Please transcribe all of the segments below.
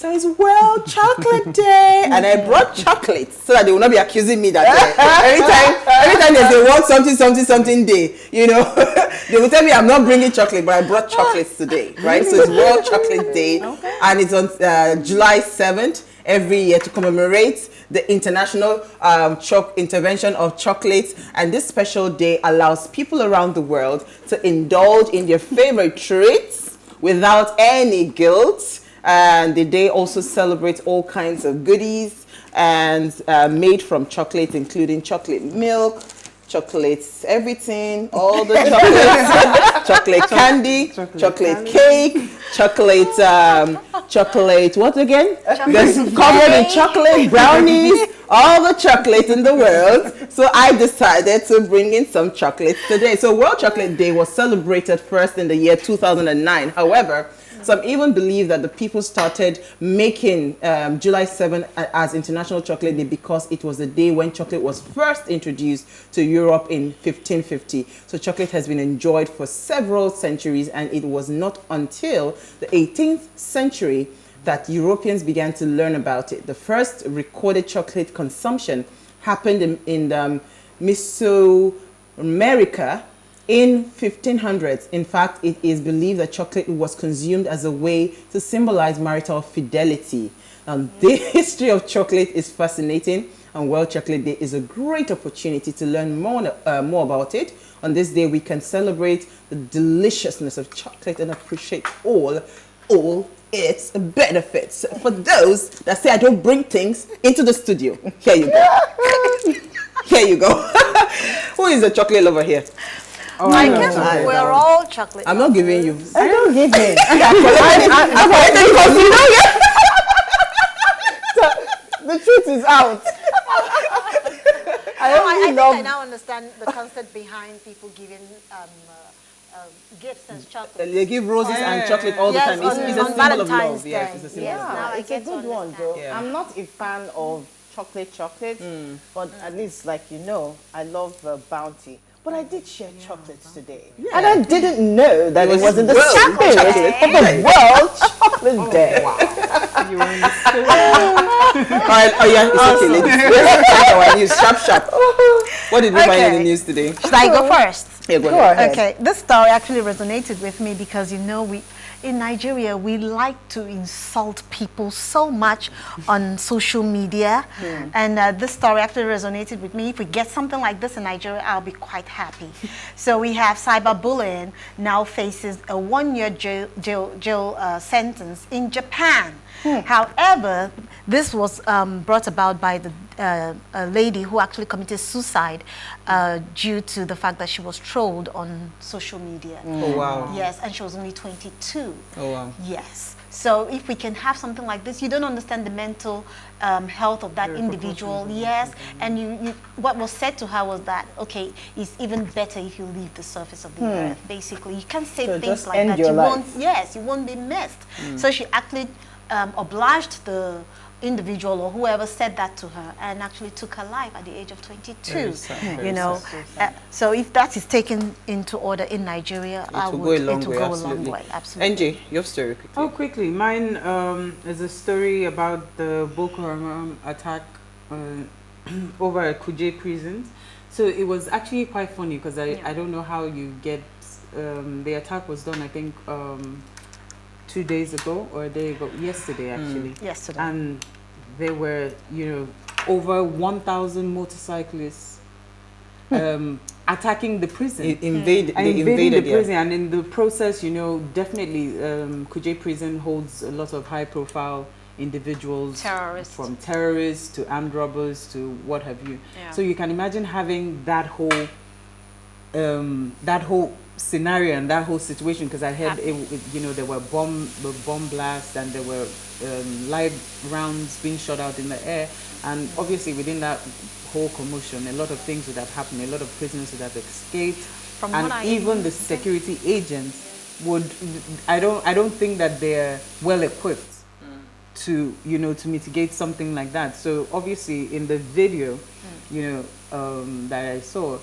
so it's World Chocolate Day, and I brought chocolates so that they will not be accusing me that every time there's a World something day, you know, they will tell me I'm not bringing chocolate, but I brought chocolates today, right? So it's World Chocolate Day, and it's on July 7th every year to commemorate the international intervention of chocolates. And this special day allows people around the world to indulge in their favorite treats without any guilt. And the day also celebrates all kinds of goodies and made from chocolate, including chocolate milk, chocolates, everything, all the chocolates, chocolate candy, chocolate cake, chocolate, what again? There's covered in chocolate, brownies, all the chocolate in the world. So I decided to bring in some chocolates today. So World Chocolate Day was celebrated first in the year 2009. However, some even believe that the people started making July 7th as International Chocolate Day because it was the day when chocolate was first introduced to Europe in 1550. So chocolate has been enjoyed for several centuries, and it was not until the 18th century that Europeans began to learn about it. The first recorded chocolate consumption happened in Mesoamerica in 1500s. In fact, it is believed that chocolate was consumed as a way to symbolize marital fidelity. The history of chocolate is fascinating, and World Chocolate Day is a great opportunity to learn more about it. On this day, we can celebrate the deliciousness of chocolate and appreciate all its benefits. For those that say I don't bring things into the studio, here you go. Here you go. Who is a chocolate lover here? Oh, I guess we're all chocolate. I'm not giving you. I don't give in. The truth is out. I think I now understand the concept behind people giving gifts and chocolate. They give roses and chocolate all the time. It's a symbol of love. Yes, it's a symbol of love. It's a good one, though. Yeah. I'm not a fan of chocolate, but at least, like you know, I love Bounty. But I did share chocolates today. Yeah. And I didn't know that it was in the spirit of the World Chocolate Day. Wow. You were in the spirit. Oh yeah, it's okay, ladies. Let's check our news. Sharp. What did we find in the news today? Should I go first? Yeah, go ahead. Okay, this story actually resonated with me because, you know, in Nigeria, we like to insult people so much on social media. And this story actually resonated with me. If we get something like this in Nigeria, I'll be quite happy. So we have cyberbullying now faces a 1-year jail sentence in Japan. However, this was brought about by a lady who actually committed suicide due to the fact that she was trolled on social media. Oh, wow. Yes, and she was only 22. Oh, wow. Yes. So if we can have something like this, you don't understand the mental health of that individual. Yes. And what was said to her was that, okay, it's even better if you leave the surface of the earth. Basically, you can't say things like that. You won't be missed. So she actually obliged the individual or whoever said that to her and actually took her life at the age of 22. You know, so if that is taken into order in Nigeria, it will go a long way. Absolutely. NJ, your story quickly. Oh, quickly. Mine is a story about the Boko Haram attack over at Kuje prison. So it was actually quite funny because I don't know how you get the attack was done, I think 2 days ago or a day ago, yesterday actually. Yesterday. And there were, you know, over 1,000 motorcyclists attacking the prison. They invaded the prison, and in the process, you know, definitely Kuje prison holds a lot of high-profile individuals, from terrorists to armed robbers to what have you. So you can imagine having that whole scenario and that whole situation, because I heard you know, there were bomb blasts and there were live rounds being shot out in the air, and obviously within that whole commotion a lot of things would have happened, a lot of prisoners would have escaped, and even the security agents would, I don't think that they're well equipped to, you know, to mitigate something like that. So obviously in the video, you know, that I saw,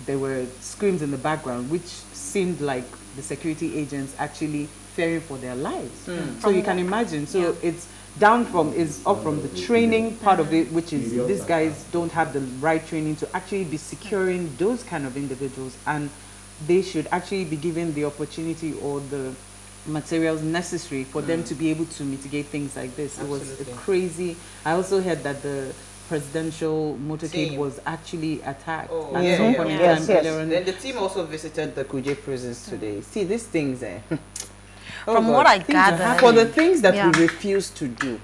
there were screams in the background, which seemed like the security agents actually fearing for their lives. So you can imagine. So it's up from the training part of it, which is these guys don't have the right training to actually be securing those kind of individuals, and they should actually be given the opportunity or the materials necessary for them to be able to mitigate things like this. Absolutely. It was crazy. I also heard that the presidential motorcade was actually attacked at some point in time. Then the team also visited the Kuje prisons today. See, these things, from what I gather, for the things that we refuse to do,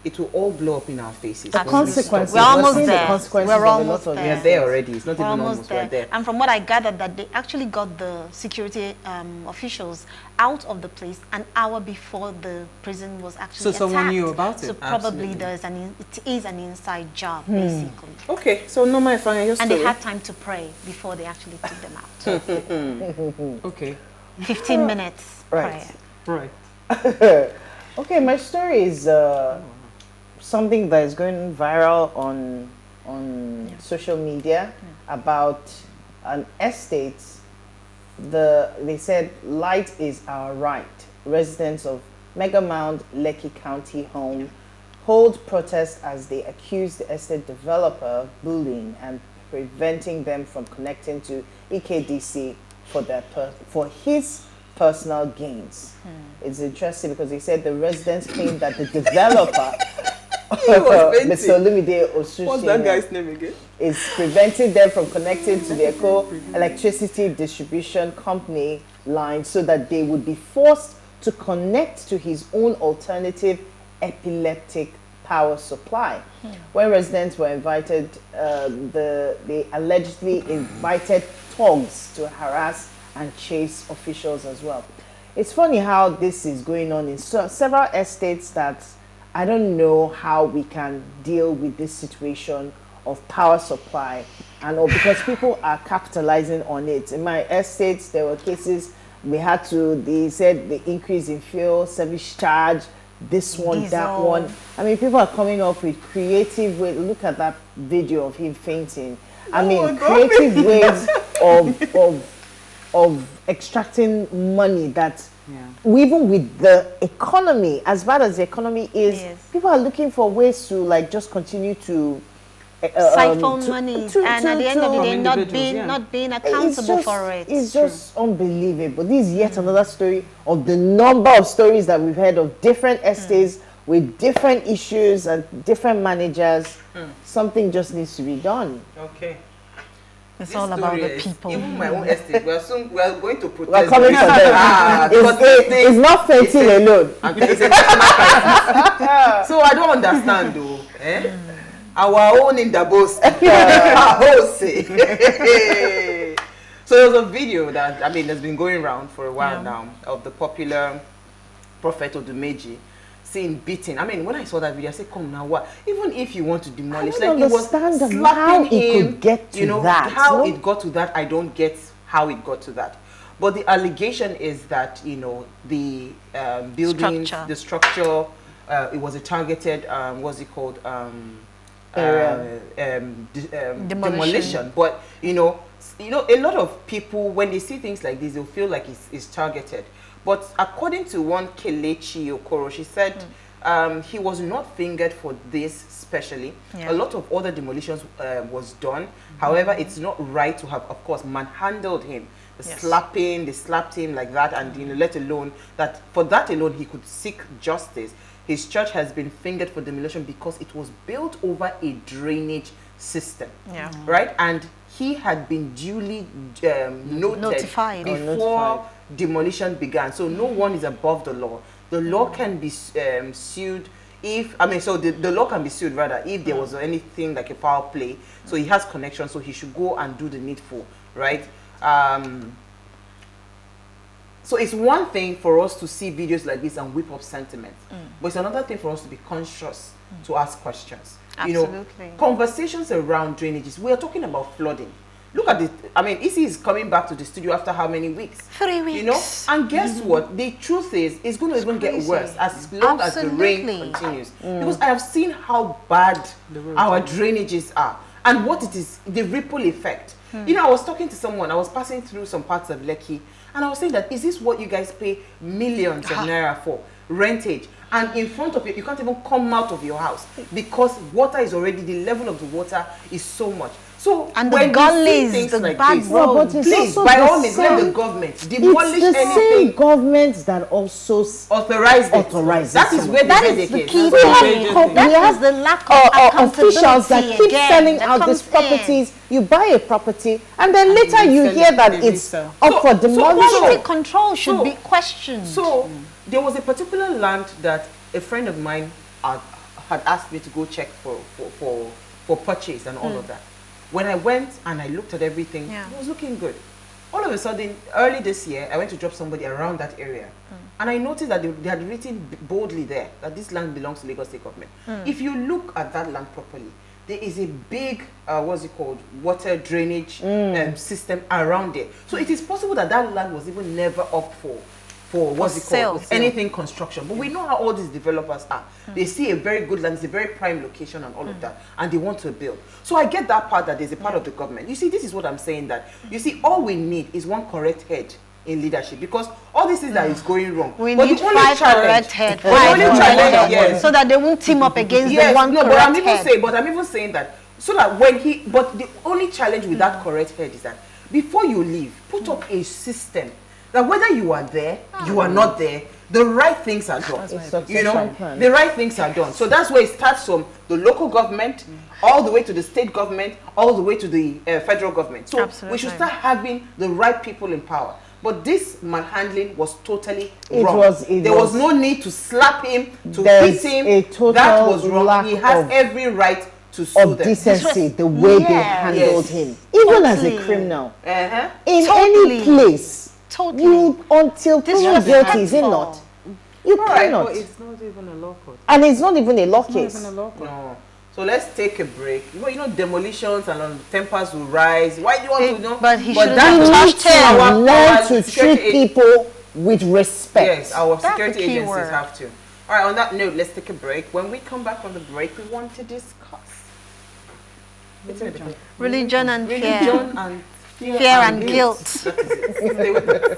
it will all blow up in our faces. The consequences. We're almost there. We're almost there. We are there already. It's not even almost. We're there. And from what I gathered, that they actually got the security officials out of the place an hour before the prison was actually attacked. So someone knew about it. So probably it is an inside job, basically. Okay, so no, my friend, and they had time to pray before they actually took them out. Okay. 15 minutes prayer. Right. Okay, my story is something that is going viral on social media about an estate. They said light is our right. Residents of Megmound, Lekky County home hold protest as they accuse the estate developer of bullying and preventing them from connecting to EKDC for his personal gains. It's interesting because they said the residents claim that the developer, Mr. Olumide Osushi, what's that guy's name again? is preventing them from connecting to the electricity distribution company line so that they would be forced to connect to his own alternative epileptic power supply. When residents were invited, they allegedly invited thugs to harass and chase officials as well. It's funny how this is going on in several estates that I don't know how we can deal with this situation of power supply, and because people are capitalizing on it. In my estates, there were cases they said the increase in fuel, service charge, this one, diesel, that one. I mean, people are coming up with creative ways. Look at that video of him fainting. Creative ways of extracting money that even with the economy, as bad as the economy is, people are looking for ways to just continue to siphon money, and at the end of the day not being accountable for it. It's just unbelievable. This is yet another story of the number of stories that we've heard of different estates with different issues and different managers. Something just needs to be done. Okay. It's all about the people. Even my own estate, we are going to protest. We're coming for them. It's not fainting alone. It's a national crisis. So I don't understand though. Our own in Davos. So there's a video that has been going around for a while now of the popular prophet Odumeji being beaten. When I saw that video, I said, come now, what? Even if you want to demolish, it was slapping how it could get to that. How it got to that, I don't get how it got to that. But the allegation is that, the building, the structure, it was a targeted, what's it called? Demolition. But, a lot of people, when they see things like this, they'll feel like it's targeted. But according to one Kelechi Okoro, she said he was not fingered for this specially. A lot of other demolitions was done. However, it's not right to have, of course, manhandled him. They slapped him like that, and let alone that for that alone he could seek justice. His church has been fingered for demolition because it was built over a drainage system, right? And he had been duly notified before demolition began. So no one is above the law. The law can be sued if, the law can be sued rather if there was anything like a foul play. So he has connection, so he should go and do the needful, right? So it's one thing for us to see videos like this and whip up sentiments, but it's another thing for us to be conscious to ask questions. Absolutely. Conversations around drainages. We are talking about flooding. Look at it. Issy is coming back to the studio after how many weeks? 3 weeks. And guess what? The truth is, it's going to even get worse as long as the rain continues. Because I have seen how bad our drainages are and what it is, the ripple effect. I was talking to someone, I was passing through some parts of Lekky, and I was saying that, is this what you guys pay millions of naira for? Rentage. and in front of you can't even come out of your house because water is already, the level of the water is so much. So and when the gullies, things the like bad this, roads. please, by all means, let the government demolish it's the anything. same government that also Authorized it. That is where that the is the headache key is. thing. That is the lack of accountability officials that keep again, selling that out these comes in. properties. You buy a property and then later you hear that it's up for demolition. Quality control should be questioned. So there was a particular land that a friend of mine had asked me to go check for purchase and all of that. When I went and I looked at everything, it was looking good. All of a sudden, early this year, I went to drop somebody around that area. And I noticed that they had written boldly there that this land belongs to Lagos State government. If you look at that land properly, there is a big, water drainage system around there. So it is possible that that land was even never up for anything construction. But we know how all these developers are. They see a very good land, it's a very prime location and all of that, and they want to build. So I get that part, that there's a part of the government. You see, this is what I'm saying, that you see, all we need is one correct head in leadership, because all this is that is going wrong. We need 5 correct heads, so that they won't team up against the one correct head. But I'm even saying that so that but the only challenge with that correct head is that before you leave, put up a system that whether you are there, you are not there, the right things are done. You know, the right things are done. So that's where it starts from the local government, all the way to the state government, all the way to the federal government. So we should start having the right people in power. But this manhandling was totally wrong. There was no need to slap him, to hit him. That was wrong. He has every right to sue them. Decency, the way they handled him, even as a criminal, in any place. You, until proven guilty, is it not? You cannot. But it's not even a law court. And it's not even a law case. Not even a law court. No. So let's take a break. You know, demolitions and tempers will rise. Why do you want to know? But he should have touched him. Learn to treat people with respect. Yes, our security agencies have to. All right, on that note, let's take a break. When we come back from the break, we want to discuss religion and fear. Religion and Fear and guilt. Stay with us.